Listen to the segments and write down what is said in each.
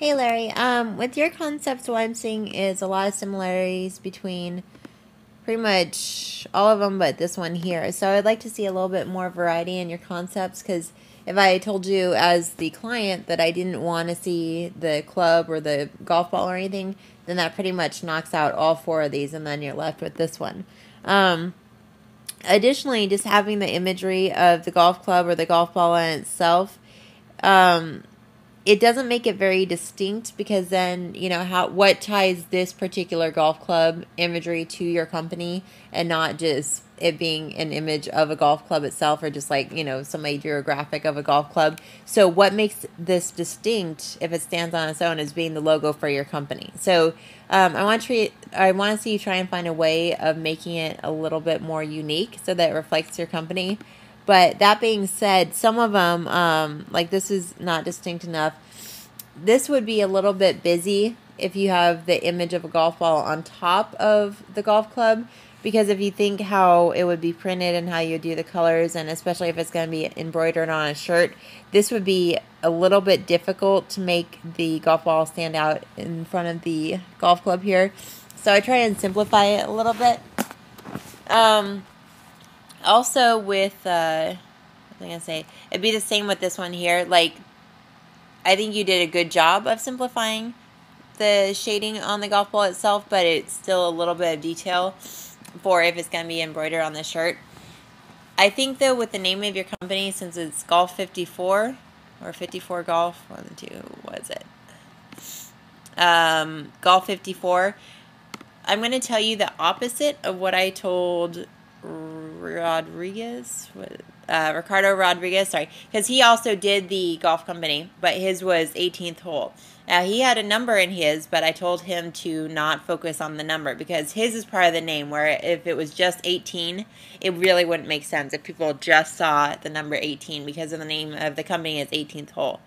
Hey Larry, with your concepts, what I'm seeing is a lot of similarities between pretty much all of them, but this one here. So I'd like to see a little bit more variety in your concepts, because if I told you as the client that I didn't want to see the club or the golf ball or anything, then that pretty much knocks out all four of these, and then you're left with this one. Additionally, just having the imagery of the golf club or the golf ball in itself, it doesn't make it very distinct, because then what ties this particular golf club imagery to your company, and not just it being an image of a golf club itself, or just like somebody drew a graphic of a golf club. So what makes this distinct, if it stands on its own, is being the logo for your company. So I want to see you try and find a way of making it a little bit more unique so that it reflects your company. But that being said, some of them, like this is not distinct enough. This would be a little bit busy if you have the image of a golf ball on top of the golf club, because if you think how it would be printed and how you do the colors, and especially if it's going to be embroidered on a shirt, this would be a little bit difficult to make the golf ball stand out in front of the golf club here. So I try and simplify it a little bit. Also with, what was I going to say? It'd be the same with this one here. Like, I think you did a good job of simplifying the shading on the golf ball itself, but it's still a little bit of detail for if it's going to be embroidered on the shirt. I think, though, with the name of your company, since it's Golf 54, or 54 Golf, what is it? Golf 54, I'm going to tell you the opposite of what I told Ricardo Rodriguez, sorry, because he also did the golf company, but his was 18th hole. Now, he had a number in his, but I told him to not focus on the number, because his is part of the name, where if it was just 18, it really wouldn't make sense if people just saw the number 18, because of the name of the company is 18th hole.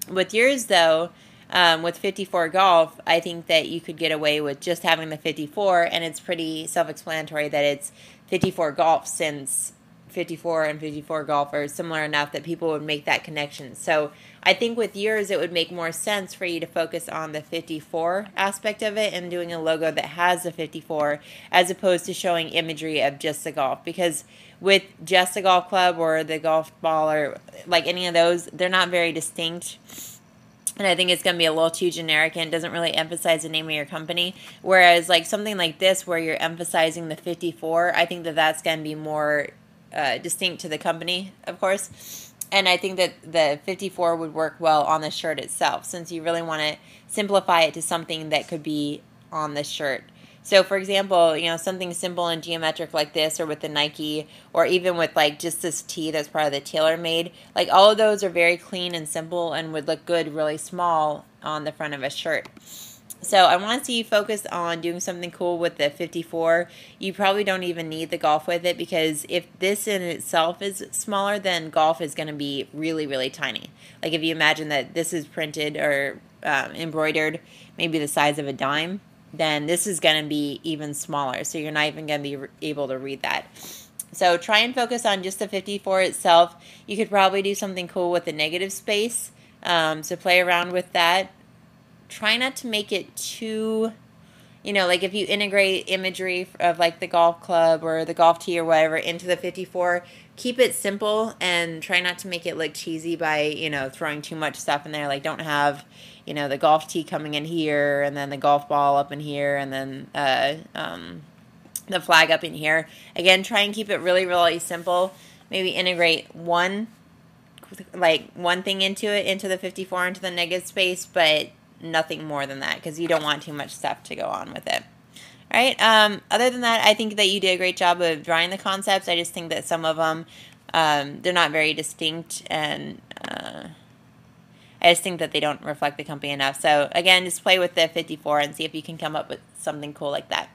With yours, though, with 54 Golf, I think that you could get away with just having the 54, and it's pretty self-explanatory that it's 54 Golf, since 54 and 54 Golf are similar enough that people would make that connection. So I think with yours, it would make more sense for you to focus on the 54 aspect of it and doing a logo that has the 54, as opposed to showing imagery of just the golf. Because with just the golf club or the golf ball or like any of those, they're not very distinct. And I think it's going to be a little too generic and doesn't really emphasize the name of your company. Whereas like something like this, where you're emphasizing the 54, I think that that's going to be more distinct to the company, of course. And I think that the 54 would work well on the shirt itself, since you really want to simplify it to something that could be on the shirt. So, for example, something simple and geometric like this, or with the Nike, or even with like just this tee that's part of the TaylorMade, like all of those are very clean and simple and would look good really small on the front of a shirt. So I want to see you focus on doing something cool with the 54. You probably don't even need the golf with it, because if this in itself is smaller, then golf is going to be really, really tiny. Like if you imagine that this is printed or embroidered maybe the size of a dime, then this is going to be even smaller. So you're not even going to be able to read that. So try and focus on just the 54 itself. You could probably do something cool with the negative space. So play around with that. Try not to make it too, like if you integrate imagery of like the golf club or the golf tee or whatever into the 54, keep it simple and try not to make it look cheesy by, throwing too much stuff in there. Like don't have, the golf tee coming in here and then the golf ball up in here and then the flag up in here. Again, try and keep it really, really simple. Maybe integrate one thing into the 54 into the negative space, but nothing more than that, because you don't want too much stuff to go on with it. All right. Other than that, I think that you did a great job of drawing the concepts. I just think that some of them, they're not very distinct, and I just think that they don't reflect the company enough. So again, just play with the 54 and see if you can come up with something cool like that.